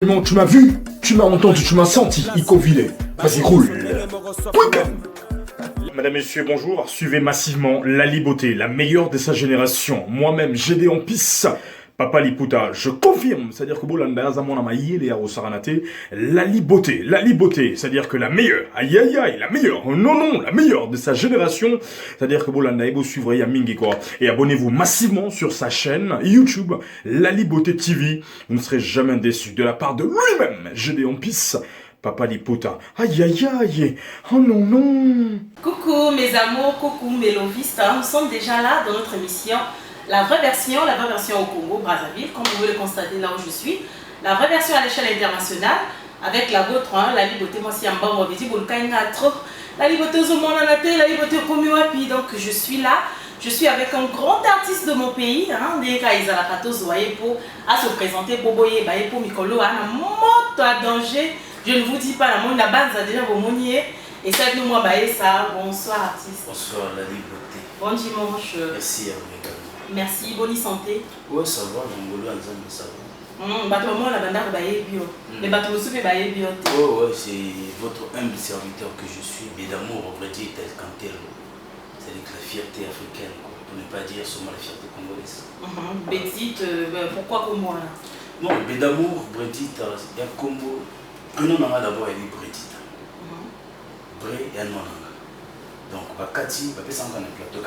Tu m'as vu, tu m'as entendu, tu m'as senti, Iko Villet. Vas-y, roule. Mesdames, Messieurs, bonjour. Suivez massivement Lali Beauté, la meilleure de sa génération. Moi-même, Gédéon Pisse, Papa Liputa, je confirme. C'est-à-dire que Bolanda, Zamona Maïe, Léa Rosaranate, Lali Beauté, c'est-à-dire que la meilleure, aïe aïe aïe, la meilleure, non, la meilleure de sa génération. C'est-à-dire que Bolanda, vous suivrez Yamingi quoi. Et abonnez-vous massivement sur sa chaîne YouTube, Lali Beauté TV. Vous ne serez jamais déçus de la part de lui-même, Gédéon Pisse. Papa Liputa. Aïe aïe aïe. Oh non. Coucou mes amours, coucou mes lovistes. Nous sommes déjà là dans notre émission. La vraie version au Congo, Brazzaville, comme vous pouvez le constater là où je suis. La vraie version à l'échelle internationale, avec la vôtre, Lali Beauté. Moi, si un bon mauvais dit, Lali Beauté au monde, Lali Beauté au Komiwapi. Donc je suis là. Je suis avec un grand artiste de mon pays, pour se présenter, pour Mikolo, moto à danger. Je ne vous dis pas, la base a déjà vos monniers. Et ça, nous, moi, ça. Bonsoir, artiste. Bonsoir, Lali Beauté. Bon dimanche. Merci à vous également. Merci, bonne santé. Oui, ça va, ça va. Bateau, la bande bio. Les bateaux de soupe, bio. Oui, c'est votre humble serviteur que je suis. Mais d'amour, on va dire tel qu'un tel. C'est la fierté africaine, quoi. Pour ne pas dire seulement la fierté congolaise. Bédite, pourquoi comme moi là? Non, mais d'amour, Bredit, il y a Congo. Un nom d'abord, il est Bredit. Bré et un nom. Donc, Kati, je pense qu'on a un plateau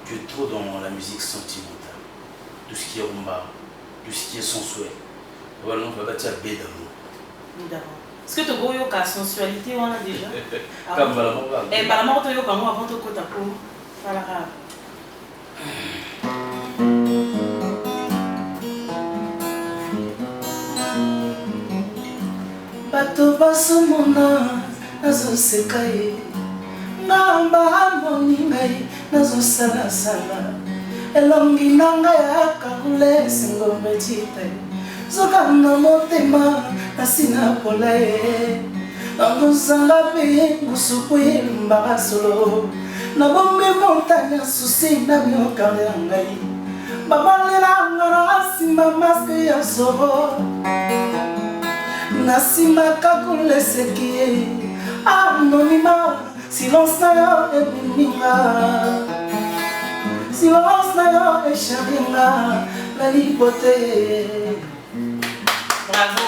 tu es trop dans la musique sentimentale. Tout ce qui est rumba, tout ce qui est sensuel. Voilà, on va bâtir B d'amour. Est-ce que tu as une sensualité on a déjà? Comme la mort. Et par la mort, tu as avant de côté pour faire bato basomona nazoseka ye ngamba amoni ngai nazosalasala elongi na ngai akangula esengo betite zokanga motema nasina pola ye nakozanga mpe ngusuku yembaka solo nabombi montagne susi na miokande ya ngai babalelanga na nsima maske ya zoro nasimaka kuleseki anonyma silence na yo ebiminga silence na yo echaringa Lali Beauté. Bravo.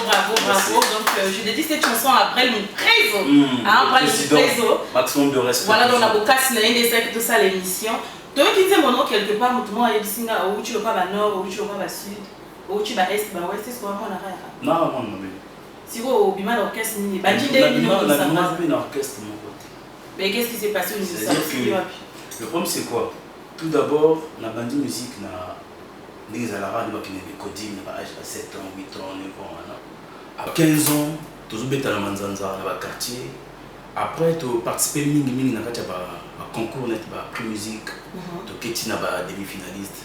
Donc je dédie cette chanson après mon préso. Après le préso. Maximum de respect. Voilà, donc on a beaucoup de tout ça l'émission. Donc qui disait mon nom quelque part, moi a dit où tu le pas nord, où tu le pas sud, où tu vas est, ouest, c'est quoi moi la Non. Si vous au bima l'orchestre ni l'orchestre mon côté. Mais qu'est-ce qui s'est passé au niveau de ça? Le problème c'est quoi? Tout d'abord, la bande musique na les alara de qui n'est coding à 7 ans, 8 ans, 9 ans. À 15 ans, tous les bêta la manzanza dans le quartier. Après tu participer mingi na katia ba concours net ba prix musique. Tu keti na ba demi-finaliste.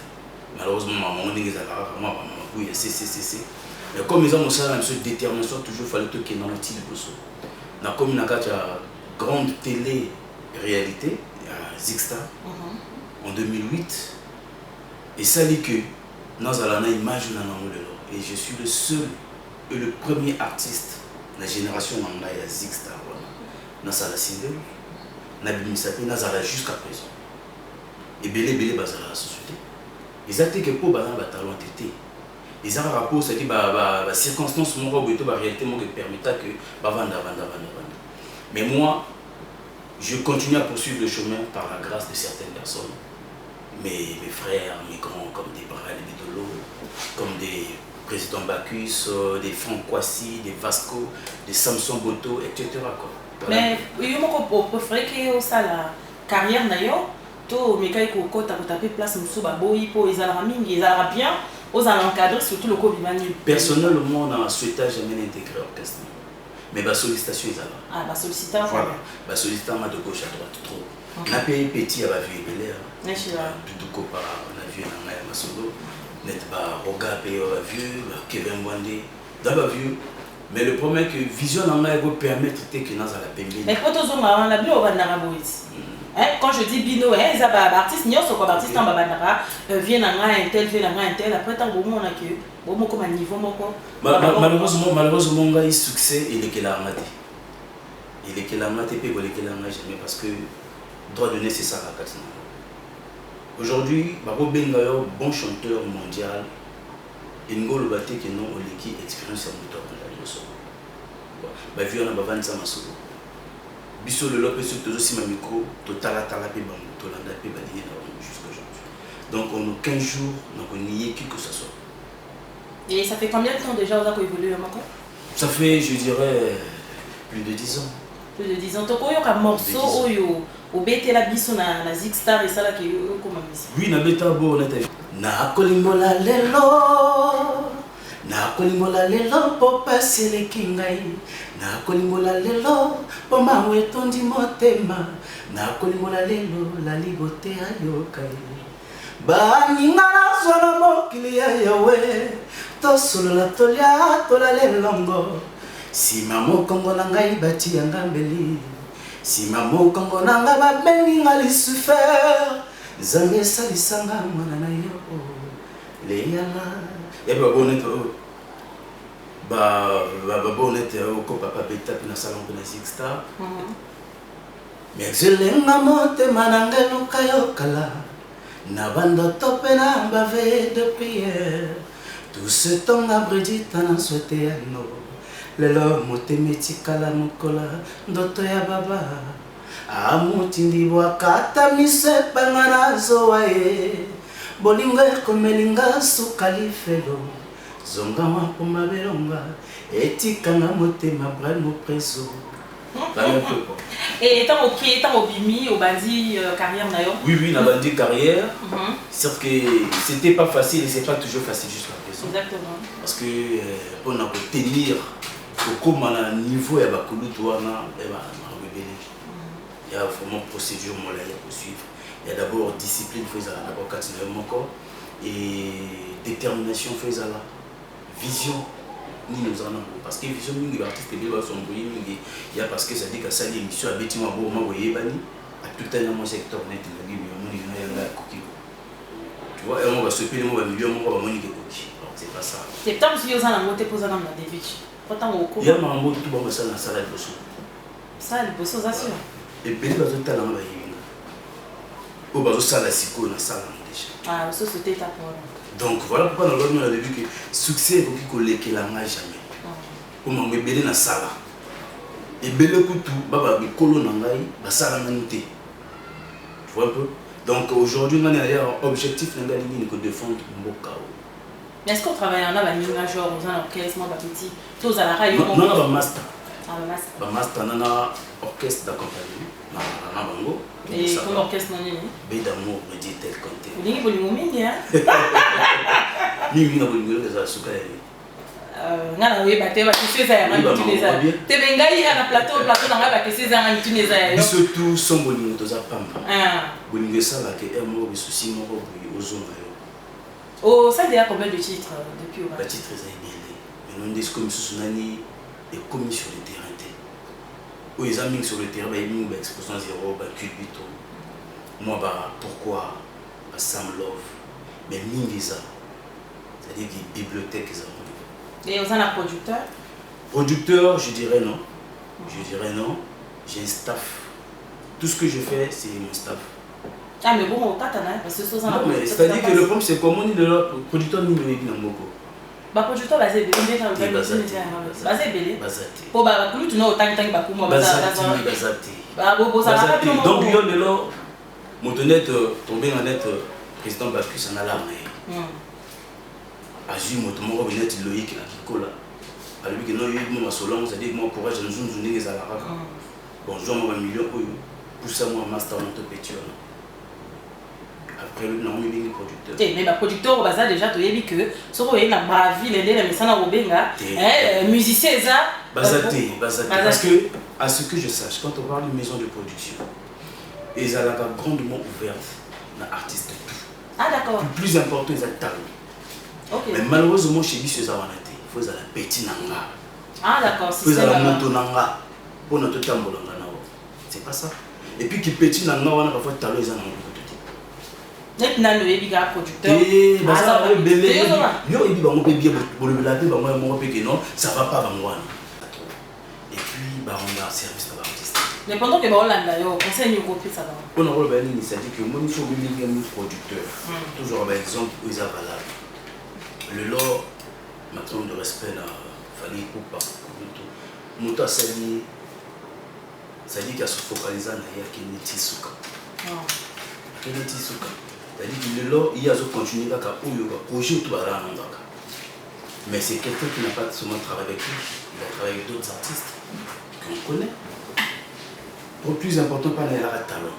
Malheureusement maman les alara moi oui c'est mais comme ils ont une détermination, toujours fallu que tu aies un petit peu. Comme une grande télé-réalité, Zixta, en 2008, et ça dit que nous avons une image de l'or. Et je suis le seul et le premier artiste de la génération de Zixta. Nous avons la single, nous avons jusqu'à présent. Et belé dans la société. Ils ont dit que pour les talents étaient. Les rapports, c'est que les circonstances, la réalité permettent que vendre. Mais moi, je continue à poursuivre le chemin par la grâce de certaines personnes. Mes frères, mes grands, comme des Brahim Bidolo, comme des présidents Bacchus, des Franck Kwasi, des Vasco, des Samson Boto, etc. Mais vous préférez que ça la carrière d'ailleurs, tout mais quand vous tapez place pour ils ont bien. Aux encadrés, surtout le Covid-19. Personnellement, on a souhaité jamais intégrer l'orchestre. Mais la sollicitation est là. Ah, la sollicitation. Voilà. La sollicitation de gauche à droite, trop. On a payé petit à la vie Belair. Tout copa, on a vu un aïe Masolo. Net pas Roga payé à la vieux, Kevin Wande, d'abord vieux. Mais le problème est que vision en aïe va permettre que nous allons payer. Mais quand on a la vie, on va dans la boîte. Quand je dis bino, ils ont artiste n'y a pas artiste en babandara vient un tel après tant bon on a que bon comme un niveau malheureusement il succès il est que la maté il est que la maté peut voler que la jamais parce que droit de naissance c'est ça la carte aujourd'hui babo bengayo bon chanteur mondial et ngolo baté que non oleki expérience à moteur dans la leçon ba vu on a bavandi ça masolo biso le lopé sur tout aussi ma micro total atala pe bango tolanda pe balingi na jusqu'à aujourd'hui donc on a 15 jours donc on y est qui que ce soit. Et ça fait combien de temps déjà vous avez évolué encore? Ça fait je dirais plus de 10 ans. Plus de 10 ans. Donc il y a un morceau au BT la biso na Zig Star et ça là qui comment musique. Oui na beta bo na ta na kolimbola lelo po pasele kingai na kolimbola lelo po mawe tondi motema na kolimbola lelo la libote ayokai ba ninga na zona mokili ya yawe to solo tolia tola lelongo si mamo kongo na ngai bati ya ngambeli si mamo kongo na nga babengi ngali souffert zange salisanga mwana na yo leyala et bonnet au papa beta na salon de Zig Star mais zelenga motema na ngelo kayo kala na bando topena bave de prière tout ce temps abredita na souhaité no lelo motema tikala mokola ndoto ya baba amutindi wakata mise pangana zoaye bolinga komelinga sukalifelo zonga wapo mabelonga etikanga motema brano preso. Et étant au bimi au bandi carrière d'ailleurs. Oui na bandi carrière. Sauf que c'était pas facile et c'est pas toujours facile jusqu'à présent. Exactement. Parce que on a pour tenir comme à niveau ya bakulu toana et ba rebelle. Il y a vraiment procédure moi là à suivre. Il y a d'abord discipline faisant d'abord quatrièmement encore et détermination faisant là. Vision ni nous en avons parce que vision mingi artiste les sont brouillés mingi il y a parce que ça dit que ça l'émission a bêtiment bon moi voyez bani à tout un mon secteur net la vie mais on est là coquille tu vois et on va se payer moi million moi va monique coquille c'est pas ça c'est tant si vous en avez monté posé dans la David pourtant au cours il y a un mot tout bon ça dans salade de ça le bosso ça sûr et puis les autres talents va y au bazo ça la siko na ça déjà ah ça c'était ta pour donc voilà pourquoi on a vu que succès est beaucoup collé que la n'a jamais comme on me belé na sala et belé kutu baba bi kolo na ngai ba sala ngante tu vois un peu donc aujourd'hui on a un objectif na ngai ni que défendre mboka mais est-ce qu'on travaille en a ba minga genre aux orchestre moi ba petit tous à la radio non ba master ba master na orchestre d'accompagnement na bango. Et comme orchestre non nini Bé d'amour me dit tel compté. Vous dites que vous m'aimez hein Ni na bolingolo za sukaya. Ngana we baté ba kisi za ya ntuneza. Te bengai na plateau na ba kisi za ya ntuneza ya. Surtout son bolingo to za pamba. Bolingo ça là que un mot souci mo ko bu ozonga yo. Oh ça déjà combien de titres depuis au titre ça est bien. Mais non des comme sunani et commis sur le terrain. Oui, les amis sur le terrain, ils ont exposition zéro, culbito. Moi, pourquoi Sam Love, mais Mingiza, c'est-à-dire que bibliothèque. Et vous avez un producteur? Producteur, je dirais non. Je dirais non. J'ai un staff. Tout ce que je fais, c'est mon staff. Ah, mais bon, au Katana, parce que c'est-à-dire que le problème, c'est comment on dit le producteur nous le dit dans beaucoup. Ba producteur basé belé basé belé pour ba kulu tu no tangi ba kuma bazati ba bobo ça va pas donc yo de lo motonet tombé en net président Bacchus en alarme agi motomo binet Loïc na kikola alors que non yo mo solon ça dit moi courage nous nous ndenge za la raka bon je moi million pour ça moi master en autopéture. Après le nom de producteur. Mais le producteur au bazar déjà tu as que sur il na bravi les mais ça na obenga musicien ça bazati parce que à ce que je sache quand on parle de maison de production ils ont la grandement ouverte na artiste tout. Ah d'accord. Le plus important ils ont talent. OK. Mais malheureusement chez lui c'est ça wanate. Il faut ça la petit nanga. Ah d'accord, c'est ça la moto nanga pour notre tambolanga na. C'est pas ça. Et puis qui petit dans on a parfois talent ils en ont net na le biga producteur bah ça va belé yo il dit on peut bien pour le laver bah moi mon que non ça va pas moi et puis bah on a service de l'artiste mais pendant que bah Hollanda yo conseil yo copie ça va on a rôle il s'agit que moi nous sommes bien producteur toujours par exemple ils a valable le lore maintenant de respect là fallait couper moto sali ça dit qu'il a se focalisé na ya Keneti Suka Keneti Suka c'est-à-dire que le lore il a continué à projet tout à l'heure mais c'est quelqu'un qui n'a pas seulement travaillé avec lui il a travaillé avec d'autres artistes qu'on connaît pour plus important pas la talent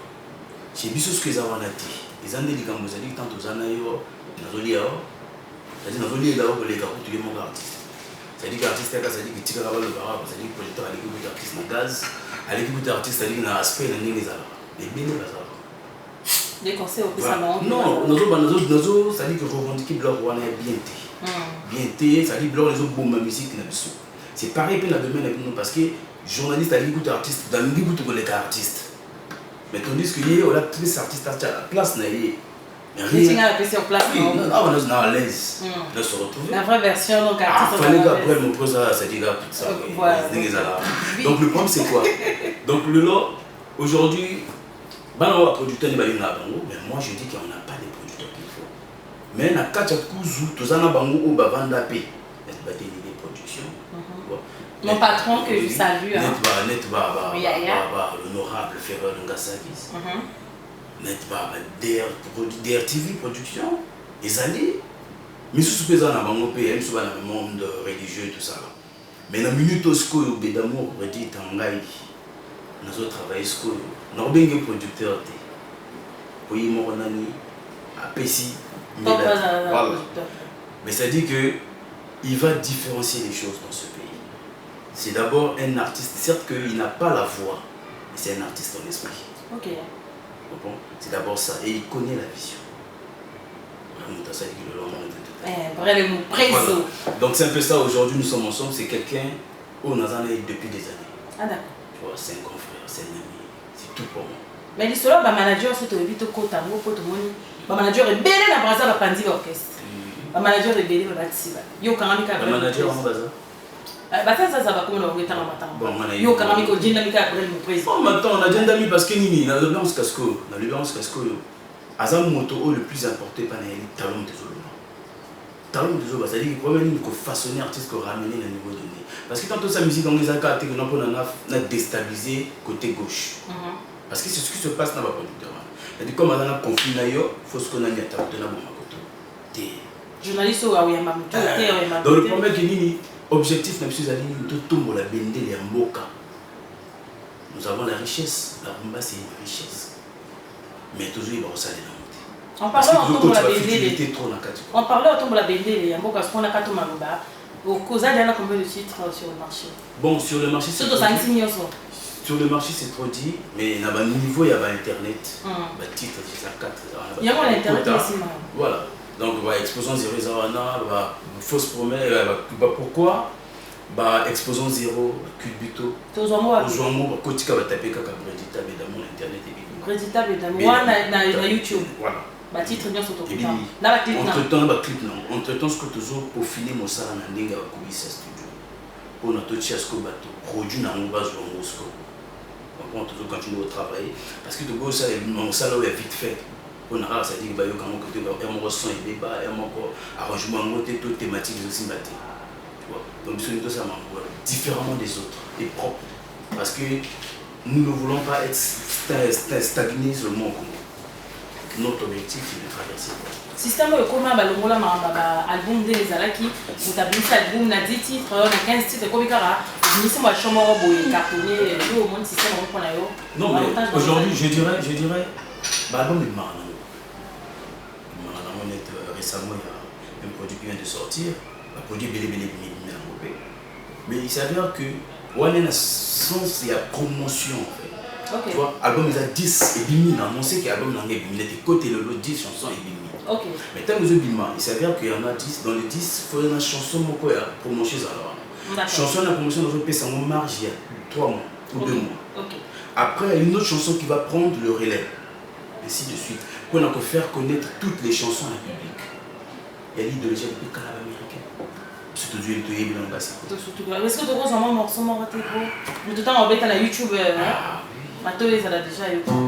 c'est bien ce que les avons dit les années de Gambo c'est-à-dire tant aux années nazoli c'est-à-dire nazoli là où les gars tous les monde artistes c'est-à-dire que l'artiste c'est-à-dire que tika le bara c'est-à-dire que projecteur à l'équipe d'artiste na gaz à l'équipe d'artiste c'est-à-dire na aspect na nini ça les bien ça des conseils au salon non nous ça dit que revendiquer bloc on est bien té ça dit bloc les autres bonnes musique na biso c'est pareil pour la domaine avec nous parce que journaliste à l'écoute artiste dans l'écoute les artistes mais tandis que hier on a tous les artistes à la place na yé mais rien à passer en place non on est à l'aise de se retrouver la vraie version donc artiste fallait après mon pose ça dit là tout ça donc le problème c'est quoi donc le lot aujourd'hui bah on va producteur ni mais moi je dis qu'on n'a pas de producteurs qu'il faut mais na kacha kuzu tozana bango o ba vanda pe est ba des productions mon patron que je salue net ba l'honorable Ferrer Ngasakis net ba DRTV production les années mais sous ce na bango pe elle soit dans le monde religieux tout ça mais na minute osko yo bedamour redit tangai nazo travailler ce que Norbenge producteur oui mon ami apesi voilà mais ça dit que il va différencier les choses dans ce pays c'est d'abord un artiste certes qu'il n'a pas la voix mais c'est un artiste en esprit bon, c'est d'abord ça et il connaît la vision voilà. Donc c'est un peu ça aujourd'hui nous sommes ensemble c'est quelqu'un où nous en sommes depuis des années d'accord c'est un confrère c'est un ami c'est tout pour moi mais l'histoire ba manager c'est to vite ko tango ko to moni ba manager e belé na braza ba pandi orchestre ba manager e belé ba tsiba yo kanga mika ba manager en baza ba ça va comme on retanga matanga yo kanga miko jinda mika après le président oh maintenant on a jinda mi parce que nini na l'ambiance casco azam moto le plus important pas na talent des autres c'est-à-dire qu'il faut même façonner artiste que ramener le niveau donné parce que tantôt sa musique en les accords que on a déstabilisé côté gauche parce que c'est ce qui se passe dans le producteur c'est-à-dire comme on a un conflit là il faut ce qu'on a mis à table dans mon côté journaliste ou ayamba muto dans le premier qui dit objectif na monsieur Zali de tomber la bendele ya mboka nous avons la richesse la rumba c'est une richesse mais toujours il va ressortir on parlait autour de la bendele on parlait autour de la bendele ya mboka parce qu'on a kato maluba au cause d'elle a combien de titres sur le marché bon sur le marché c'est sur le marché c'est trop dit mais à un niveau il y a internet bah titre c'est ça 4 il y a l'internet aussi voilà donc bah exposant 0 bah fausse promesse bah pourquoi bah exposant 0 culbuto ozongo kotika ba taper kaka créditable dans mon internet et créditable dans moi na YouTube voilà ba titre bien sur ton clip entre temps ce que toujours pour finir mon sala na ndinga ba kubisa studio on a tout chiasco bateau produit na mon base au Moscou on peut toujours continuer au travail parce que de go ça mon sala est vite fait on a ça dit que bah yo comment que mon son et débat et mon arrangement monté tout thématique aussi batté tu vois donc ce tout ça différemment des autres et propre parce que nous ne voulons pas être stagnés sur le monde. Notre objectif est de traverser. Système de comment balongola ma album de Zalaki, vous avez mis album na 10 titres, na 15 titres comme ça, je me suis moi chambre boy cartonné au monde système on a yo. Non mais aujourd'hui je dirais l'album est marrant. On est récemment il y a un produit qui vient de sortir, un produit belé mais il s'avère que on a sens il y a promotion en fait. Okay. Tu vois, l'album il a 10 et bimi, on sait que l'album il était côté le lot 10 chansons et bimi. Okay. Mais tant que je bima, il s'avère qu'il y en a 10, dans les 10, il faut une chanson beaucoup à promotion alors. Chanson de promotion dans un pays, ça marge il y a 3 mois ou 2 mois. Okay. Après, une autre chanson qui va prendre le relais. Ainsi de suite. Pour on a faire connaître toutes les chansons à la public. Il y a l'idéologie depuis le Canada américain. Surtout du LTE, il y a un bassin. Est-ce que tu as un morceau morté pour tout le temps on va à YouTube? Ah oui. Maintenant, ils ont déjà YouTube.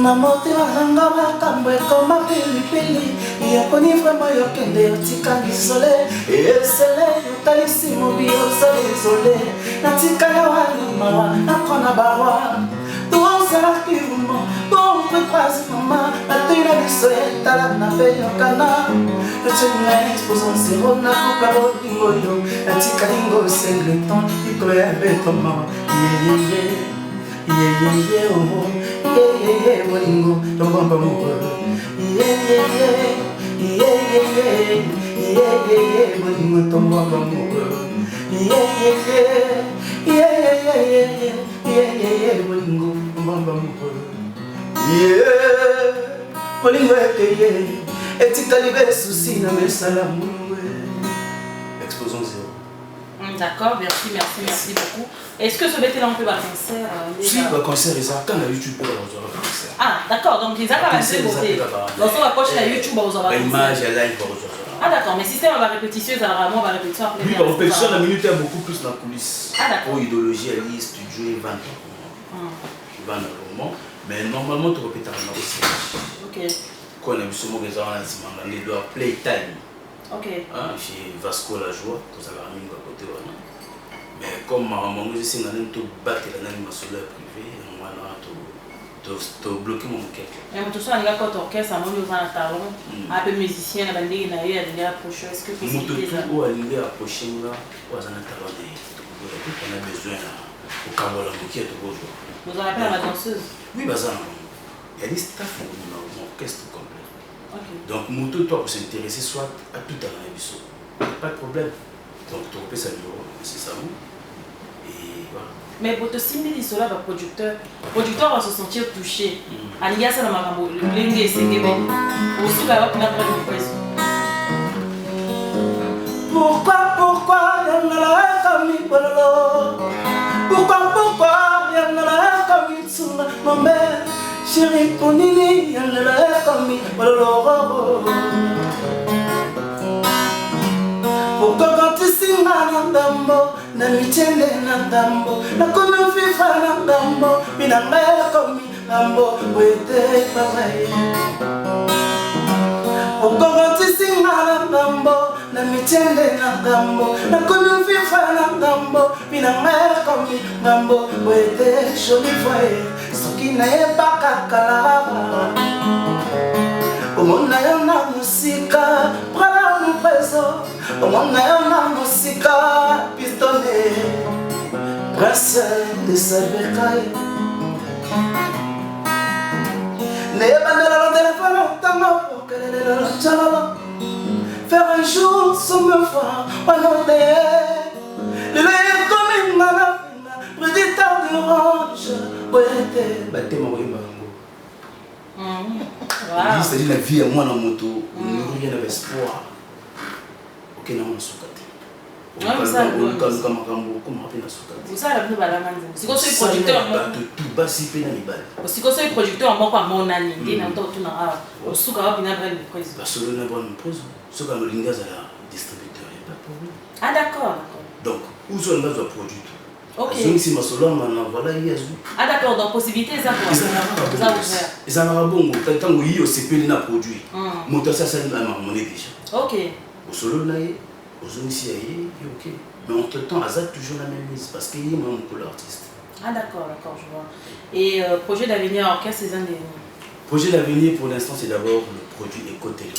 Na motema nanga makambo ekoma pilipili yaponi vraiment yokende yotika lisole esele yotalisi mobi osala isole natika ya walimawa nakona bawa tozelaki rumo tonkwekwasi mama natina biso etala na mpe yokana ecenga exposan zero nakuka bolingoyo natika lingo sengleton likolo ya betoma yeyeye yeyeye omo yeah, bolingo, tobamba moko. Yeah, bolingo, tobamba moko. Bolingo, tobamba moko. Bolingo ekeye, etikali besusi na mesala moué. Exposons zéro. D'accord, merci beaucoup. Est-ce que ce bête là on peut faire un concert? Si, un concert, ils ont quand la YouTube pour un concert. Ah, d'accord, donc ils ont pas lancé beauté. Donc on va pocher la YouTube pour avoir un image et live pour Ah d'accord, mais si c'est la répétition, ça va vraiment la répétition après. Oui, la répétition, la minute est beaucoup plus dans la coulisse. Ah d'accord. Pour idéologie, elle est studio et vente. Ils vendent un moment, mais normalement tu répètes en aussi. Ok. Quand on a vu ce mot que on les doit playtime. Ok. Chez Vasco la joie, tout ça va ramener à côté. Mais comme ma maman, je sais que je suis battu dans l'animation privée, moi, tu bloqué mon quai. Mais tout ça, on a quand orchestre, on a un talent, un peu musicien, on a des approches. Est-ce que c'est possible? On a des approches, on a un talent. On a besoin au Cameroun, qui est au jour. Vous en appelez la danseuse? Oui, il y a des staff dans mon orchestre complet. Donc, Moutou, toi, pour s'intéresser soit à tout à l'heure, pas de problème. Donc, tu repères ça numéro, c'est ça. Et voilà. Mais pour te signer cela, le producteur va se sentir touché. Aliya ça dans ma le blindé c'est que bon. Aussi là, on a pas de pression. Pourquoi yangala kami bololo? Pourquoi yangala kami tsuna mame? Chérie ponini yangala kami bololo. Pourquoi quand tu signes na ndambo na mitende na ndambo na komi fifa na ndambo minanga komi ndambo wete papaye. Pourquoi quand tu signes na ndambo na mitende na ndambo na komi fifa na ndambo minanga komi ndambo wete joli foye soki na yebaka kalaba. Omona yo na musika prala mu preso. Omona yo na musika pistonné prince de Sabekaye. Ne bandela le téléphone autant pour que le chalala. Faire un jour sans me voir panoter. Le lait comme une manapina préditeur d'orange. Boyete batte mo imbango. Il s'agit de la vie à moi dans moto, on rien avec espoir. Ok, non, on soukate. Vous savez, le balangan. Si vous êtes producteur, tout bas si peine à l'ibal. Si vous êtes producteur, on va mon année. Il y a un autre tour au souk à une vraie prise. Parce que nous avons une prise. Ce qu'on a l'ingaz à la distributeur, il n'y a pas de problème. Ah d'accord. Donc, où sont les produits? Ok. Si ma solo, voilà, il y a. Ah d'accord, donc possibilité, ça vous ils en ont bon, tant que il y a aussi peu de produits. Moteur, ça, c'est la monnaie déjà. Ok. Au solo, là, aux zones ici, ok. Mais entre-temps, Azad toujours la même mise parce qu'il y a même pour l'artiste. Ah d'accord, je vois. Et projet d'avenir orchestre, c'est un des... Projet d'avenir, pour l'instant, c'est d'abord le produit Éco-Télé.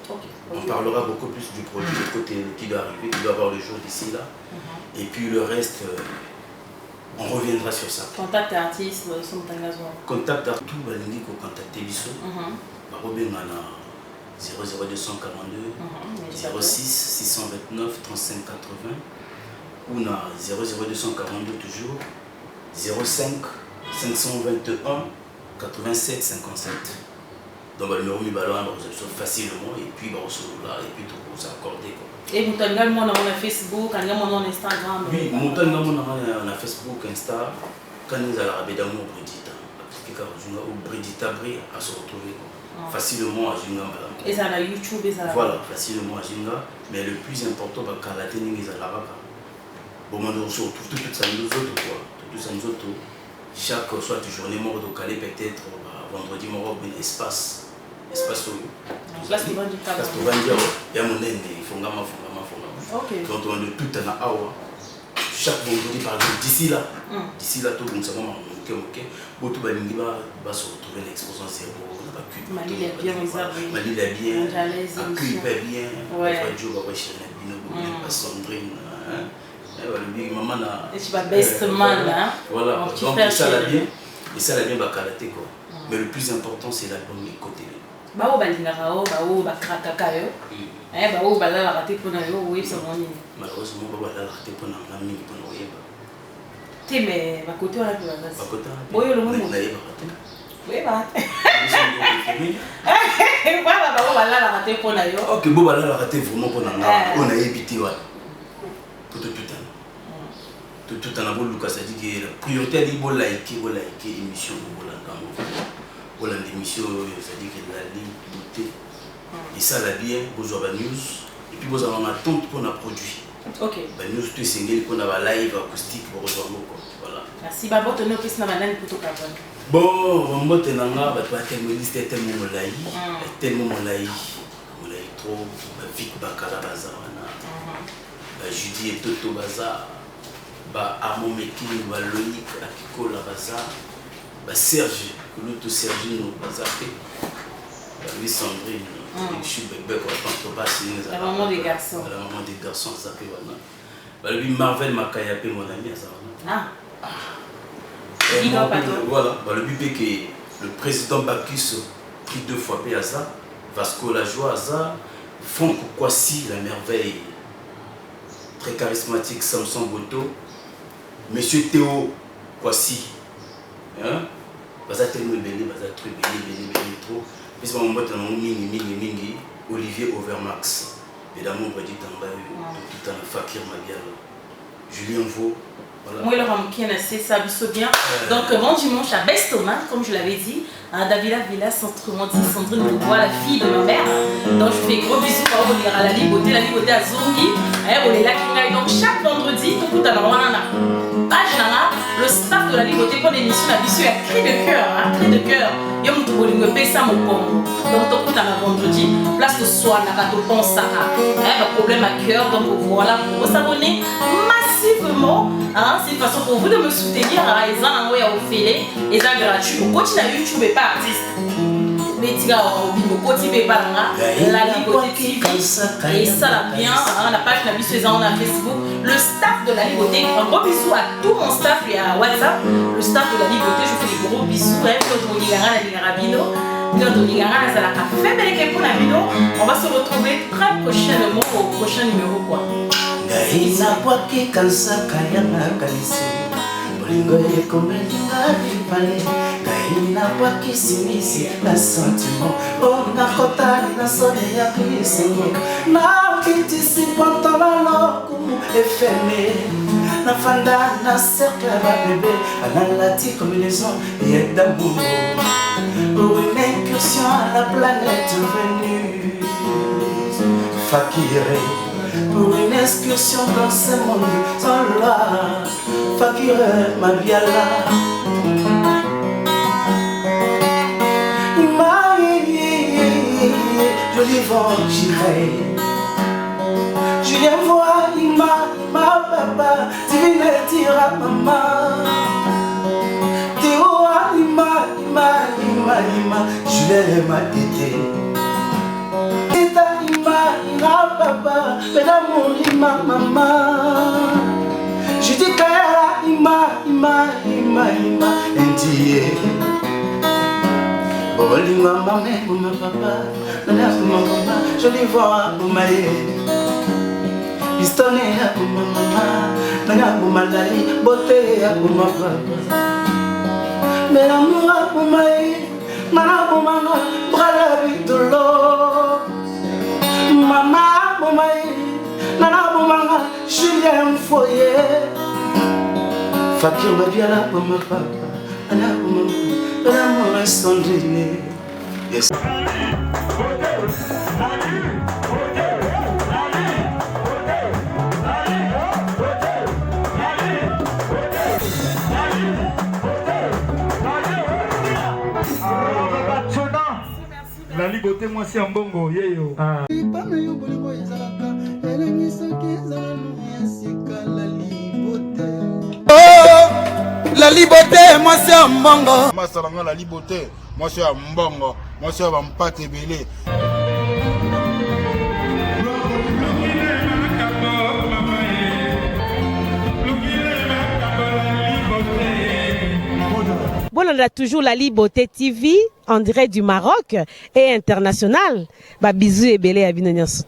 Okay. On parlera beaucoup plus du produit Éco-Télé qui doit arriver, qui doit avoir le jour d'ici là. Et puis le reste, on reviendra sur ça. Contact artiste, contact artiste, tout va l'indiquer au contact Télisso. On va revenir à 00242 06 629 35 80 ou na 00242 toujours 05 521 87 57. Donc, le numéro mi ballon, facilement, et puis, on se là, et puis, tout s'accorder. Et vous avez également sur Facebook, également sur Instagram. Oui, mon temps na Facebook, Insta, quand nous allons regarder d'amour Bridita, ou Bridita Bri à se retrouver facilement à Jinga. Et ça à YouTube et ça. Voilà, facilement à Jinga, mais le plus important, c'est qu'à la télé, nous allons bon, on se retrouve toutes ça nous autres quoi, toutes ça nous autres. Chaque soit journée mort de Calais peut-être vendredi mort un espace où place de vendre du tabac. Place de vendre, il y a mon aîné, il faut gama. OK. Donc on est tout en awa. Chaque vendredi par exemple d'ici là tout le monde OK. Beaucoup de balingi va se retrouver l'exposition zéro, on n'a pas pu. Mali est bien réservé. Mali est bien. Accueil bien. Ouais. Joe va chez Bino, pas Sandrine. Maman na. Et tu vas best man là. Voilà. Donc ça l'a bien. Et ça l'a bien bakalaté quoi. Mais le plus important c'est l'album côté. Bao balingaka o bao bakrakaka yo. Bao balala raté pour na yo oui ça mon. Malheureusement bao balala raté pour na mingi pour na yeba. Te mais ba côté on a pas ça. Ba côté. Boyo le monde. Na yeba raté. Oui ba. Voilà bao balala raté pour na yo. OK, bao balala raté vraiment pour na. On a évité ouais. Pour tout en Lucas a dit que la priorité est de liker l'émission de l'émission, c'est-à-dire que la liberté. Et ça l'a bien, vous avez news et puis vous avez en attente pour un produit. OK. La news tout single pour un live acoustique pour rejoindre voilà. Merci babo to no question na banane pour to kapon. Bon, moi tenanga ba tellement liste tellement molai, tellement molai trop vite bakala bazana. Judy et Toto Baza, Armand Mekin, Loïc, Akiko la Baza, Serge, l'autre Serge, nous Baza, Louis Sandrine, la maman des garçons. La maman des garçons, ça fait voilà. Lui Marvel Makayapé, mon ami, ça voilà, le but est que le président Bacchus pris 2 fois Péaza, Vasco la joie, Franck Kwasi, la merveille. Très charismatique, Samson Boto, Monsieur Théo Kwasi, tellement béni, très béni trop. Puis on va mingi, Olivier Overmax, évidemment on va dire tout en Fakir Mabial, Julien Vaux. Moi, le c'est ça, bien. Donc, bon dimanche à Bestoman, comme je l'avais dit, à Davila Villa, autrement dit Sandrine Dubois, la fille de ma mère. Donc, je fais gros bisous à la Liboté à Zongi. Donc, chaque vendredi, tout à l'heure, page le staff de la Liboté pour l'émission, la mission à cri de cœur, cri de cœur. Yom tu voulais me payer ça mon con. Donc, tout à l'heure vendredi, place de soir, n'a pas de bon ça. Un problème à cœur, donc voilà, pour vous abonner massivement. C'est une façon pour vous de me soutenir. Ils ont envoyé au filet, ils ont gratuit. Vous continuez à YouTube et pas artiste. Mais tu vas au côté pas la Liboté TV et ça l'a bien. La page n'a vu on a Facebook. Le staff de la Liboté, un gros bisou à tout mon staff et à WhatsApp. Le staff de la Liboté, je fais des gros bisous. On va se retrouver très prochainement au prochain numéro quoi. Gaina kwaki kansaka ya makalisi Bolingo yekomelinga lipale Gaina kwaki simisi na sentiment Onga kotali na sone ya kisingo Na kitisi pantala lokumu efeme Na fanda na cercle va bébé Analati combinaison et d'amour Pour une incursion à la planète venue Fakiré pour une excursion dans ce monde sans loi, Fakir Mabiala. Joli vent j'irai. Julien voit ma papa, divine tira maman. Théo ima, Julien m'a été. Papa, mais l'amour ima maman. Je dis qu'elle ima, Ndié. Boli maman, mais pour ma papa, je lui vois pour ma pistonné pour ma maman, n'a pour ma lali, beauté pour ma papa. Mais l'amour pour ma Nana bomanga brala bitolo Mama bomai Nana bomanga Julien Foyer Fakir babiala bomma papa Ana bomma Ana mon sandrine Yes La liberté, moi c'est un bongo, yeyo. La liberté, moi c'est un bongo. Moi c'est la liberté, moi c'est un bongo, moi c'est un pâte belé. Bon, on a toujours la Liberté TV en direct du Maroc et international. Bah, bisous et belé à Binonia Soto.